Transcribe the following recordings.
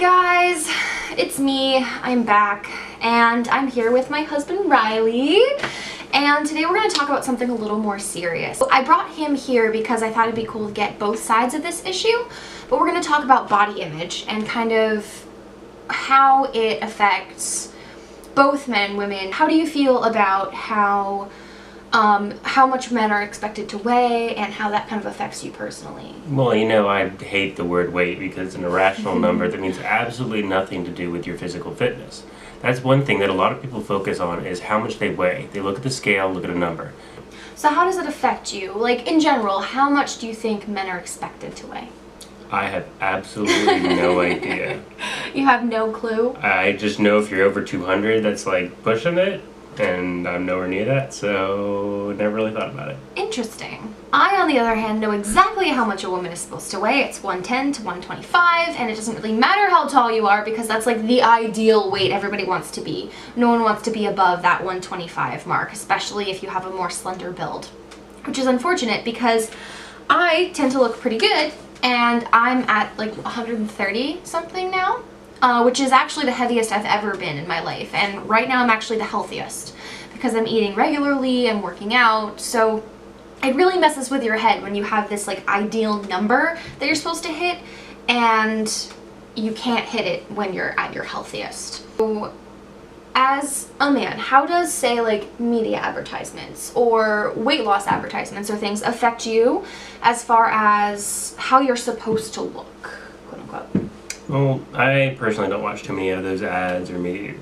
guys, it's me. I'm back and I'm here with my husband Riley, and today we're going to talk about something a little more serious. I brought him here because I thought it'd be cool to get both sides of this issue, but we're going to talk about body image and kind of how it affects both men and women. How do you feel about how much men are expected to weigh and how that kind of affects you personally? Well, you know, I hate the word weight because it's an irrational number that means absolutely nothing to do with your physical fitness. That's one thing that a lot of people focus on, is how much they weigh. They look at the scale, look at a number. So how does it affect you? Like, in general, how much do you think men are expected to weigh? I have absolutely no idea. You have no clue? I just know if you're over 200, that's like pushing it, and I'm nowhere near that, so never really thought about it. Interesting. I, on the other hand, know exactly how much a woman is supposed to weigh. It's 110 to 125, and it doesn't really matter how tall you are because that's like the ideal weight everybody wants to be. No one wants to be above that 125 mark, especially if you have a more slender build, which is unfortunate because I tend to look pretty good, and I'm at like 130 something now. Which is actually the heaviest I've ever been in my life, and right now I'm actually the healthiest because I'm eating regularly, I'm working out, so it really messes with your head when you have this like ideal number that you're supposed to hit and you can't hit it when you're at your healthiest. So, as a man, how does, say, like media advertisements or weight loss advertisements or things affect you as far as how you're supposed to look, quote unquote? Well, I personally don't watch too many of those ads or maybe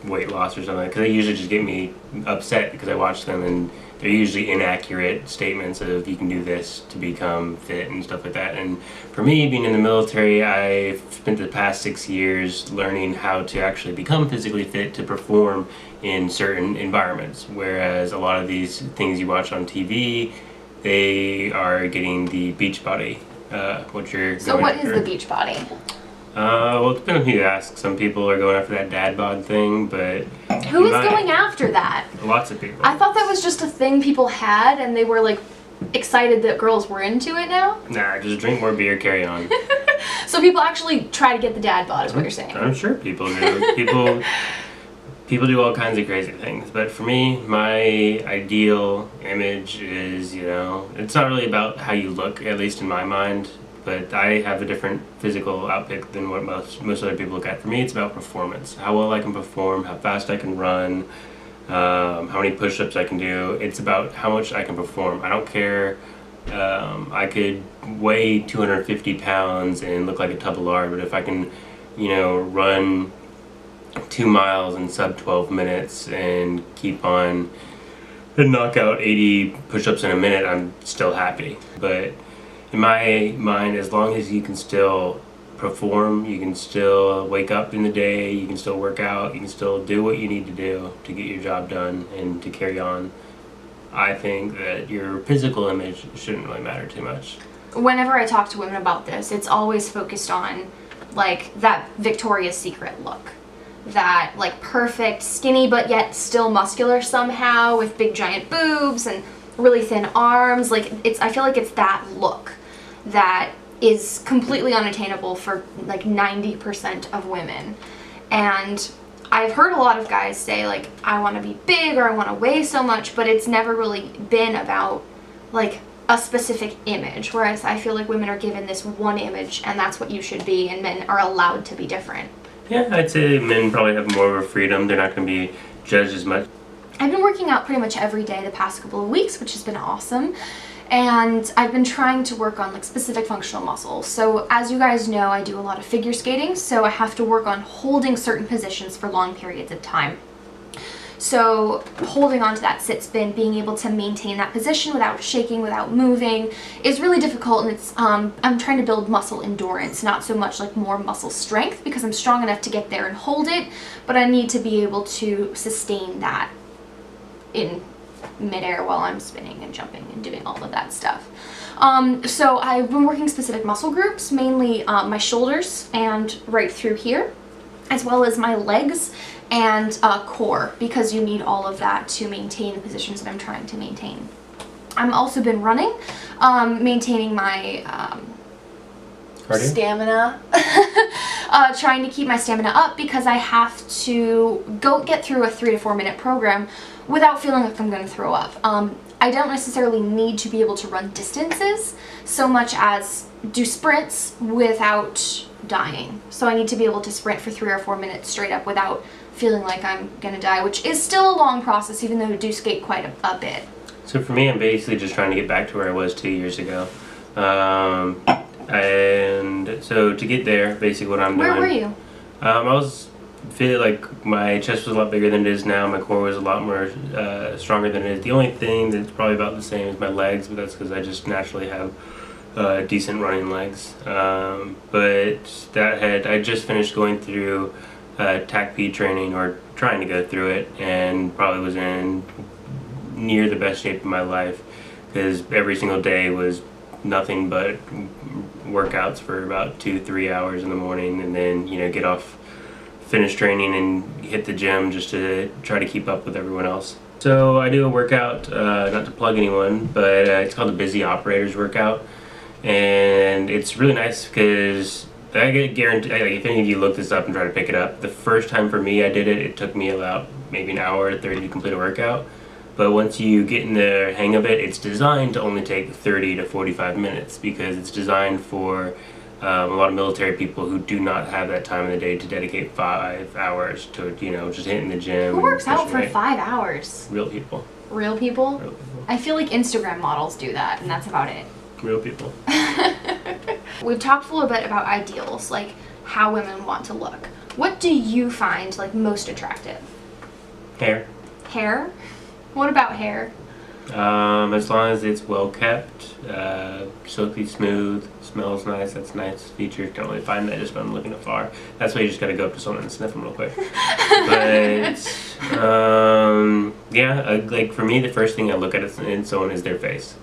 weight loss or something, because they usually just get me upset because I watch them and they're usually inaccurate statements of you can do this to become fit and stuff like that. And for me, being in the military, I've spent the past 6 years learning how to actually become physically fit to perform in certain environments, whereas a lot of these things you watch on TV, they are getting the beach body, what you're So going what after. is the beach body? Well, it depends on who you ask. Some people are going after that dad bod thing, but... Who is going after that? Lots of people. I thought that was just a thing people had and they were like excited that girls were into it now. Nah, just drink more beer, carry on. So people actually try to get the dad bod is what you're saying. I'm sure people do. People do all kinds of crazy things, but for me, my ideal image is, you know, it's not really about how you look, at least in my mind. But I have a different physical outlook than what most other people look at. For me, it's about performance. How well I can perform, how fast I can run, how many push-ups I can do. It's about how much I can perform. I don't care. I could weigh 250 pounds and look like a tub of lard, but if I can, you know, run 2 miles in sub 12 minutes and keep on and knock out 80 push-ups in a minute, I'm still happy. But in my mind, as long as you can still perform, you can still wake up in the day, you can still work out, you can still do what you need to do to get your job done and to carry on, I think that your physical image shouldn't really matter too much. Whenever I talk to women about this, it's always focused on like that Victoria's Secret look. That like perfect, skinny but yet still muscular somehow with big giant boobs and really thin arms. Like I feel like it's that look that is completely unattainable for like 90% of women. And I've heard a lot of guys say like, I want to be big or I want to weigh so much, but it's never really been about like a specific image, whereas I feel like women are given this one image and that's what you should be, and men are allowed to be different. Yeah, I'd say men probably have more of a freedom. They're not going to be judged as much. I've been working out pretty much every day the past couple of weeks, which has been awesome. And I've been trying to work on like specific functional muscles. So as you guys know, I do a lot of figure skating, so I have to work on holding certain positions for long periods of time. So holding on to that sit spin, being able to maintain that position without shaking, without moving, is really difficult, and it's I'm trying to build muscle endurance, not so much like more muscle strength, because I'm strong enough to get there and hold it, but I need to be able to sustain that in midair while I'm spinning and jumping and doing all of that stuff. So I've been working specific muscle groups, mainly my shoulders and right through here, as well as my legs and core, because you need all of that to maintain the positions that I'm trying to maintain. I've also been running, maintaining my stamina. trying to keep my stamina up because I have to go get through a 3 to 4 minute program without feeling like I'm going to throw up. I don't necessarily need to be able to run distances so much as do sprints without dying. So I need to be able to sprint for 3 or 4 minutes straight up without feeling like I'm going to die, which is still a long process even though I do skate quite a bit. So for me, I'm basically just trying to get back to where I was 2 years ago. And so to get there, basically what I'm doing. Where were you? I was feeling like my chest was a lot bigger than it is now. My core was a lot more stronger than it is. The only thing that's probably about the same is my legs, but that's because I just naturally have decent running legs. But I just finished going through TACP training, or trying to go through it, and probably was in near the best shape of my life, because every single day was nothing but workouts for about 2-3 hours in the morning, and then get off, finish training, and hit the gym just to try to keep up with everyone else. So I do a workout, not to plug anyone, but it's called the Busy Operators Workout, and it's really nice because I get guaranteed, like, if any of you look this up and try to pick it up, the first time for me I did it, it took me about maybe an hour to 30 to complete a workout. But once you get in the hang of it, it's designed to only take 30 to 45 minutes because it's designed for a lot of military people who do not have that time in the day to dedicate 5 hours to, just hitting the gym. Who works out for 5 hours? Real people. Real people? Real people. I feel like Instagram models do that, and that's about it. Real people. We've talked a little bit about ideals, like how women want to look. What do you find like most attractive? Hair. Hair? What about hair? As long as it's well kept, silky smooth, smells nice, that's a nice feature. Don't really find that just from looking afar. That's why you just gotta go up to someone and sniff them real quick. But yeah, like for me, the first thing I look at in someone is their face.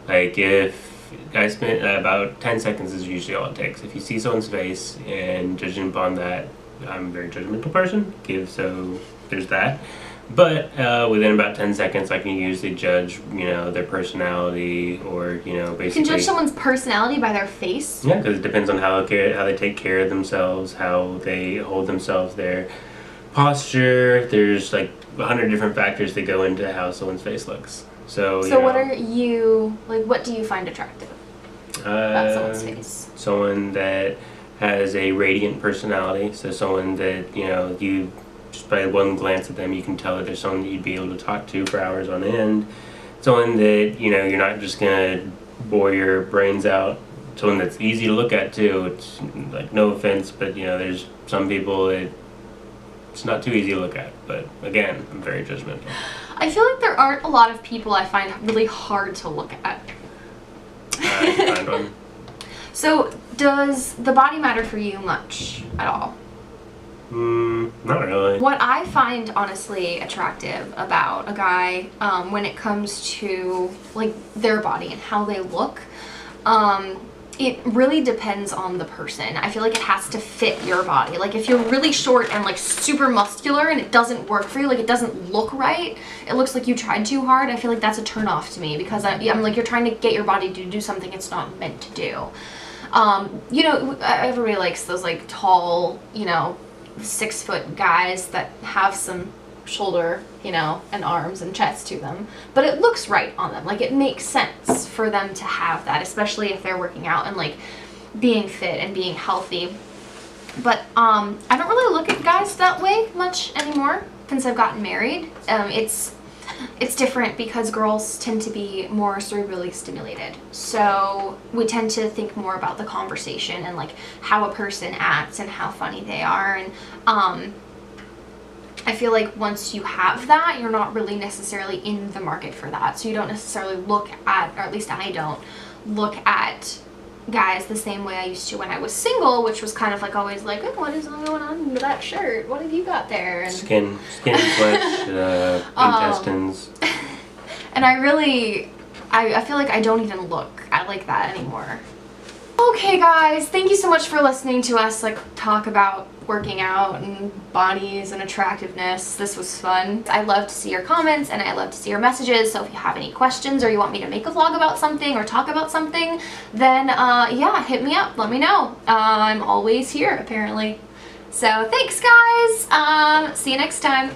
Like if I spent about 10 seconds is usually all it takes. If you see someone's face and judging upon that, I'm a very judgmental person, so there's that. But within about 10 seconds, I can usually judge, their personality, or, basically. You can judge someone's personality by their face? Yeah, because it depends on how they take care of themselves, how they hold themselves, their posture. There's like 100 different factors that go into how someone's face looks. So what do you find attractive about someone's face? Someone that has a radiant personality, so someone that, you just by one glance at them, you can tell that there's someone that you'd be able to talk to for hours on end. Someone that, you're not just going to bore your brains out. Someone that's easy to look at, too. It's like, no offense, but, there's some people that it's not too easy to look at. But, again, I'm very judgmental. I feel like there aren't a lot of people I find really hard to look at. I can find one. So, does the body matter for you much at all? Not really. What I find honestly attractive about a guy when it comes to like their body and how they look, it really depends on the person. I feel like it has to fit your body. Like if you're really short and like super muscular and it doesn't work for you, like it doesn't look right, it looks like you tried too hard, I feel like that's a turn off to me because I'm like, you're trying to get your body to do something it's not meant to do. Everybody likes those like tall, 6-foot guys that have some shoulder, and arms and chest to them, but it looks right on them. Like it makes sense for them to have that, especially if they're working out and like being fit and being healthy. But I don't really look at guys that way much anymore since I've gotten married. It's different because girls tend to be more cerebrally stimulated. So we tend to think more about the conversation and like how a person acts and how funny they are. And I feel like once you have that, you're not really necessarily in the market for that. So you don't necessarily look at, or at least I don't, look at guys the same way I used to when I was single, which was kind of like always like, oh, what is going on with that shirt? What have you got there? And skin, flesh, intestines. And I feel like I don't even look at like that anymore. Okay guys, thank you so much for listening to us like talk about working out and bodies and attractiveness. This was fun. I love to see your comments and I love to see your messages, so if you have any questions or you want me to make a vlog about something or talk about something, then yeah, hit me up, let me know. I'm always here apparently. So thanks guys, see you next time.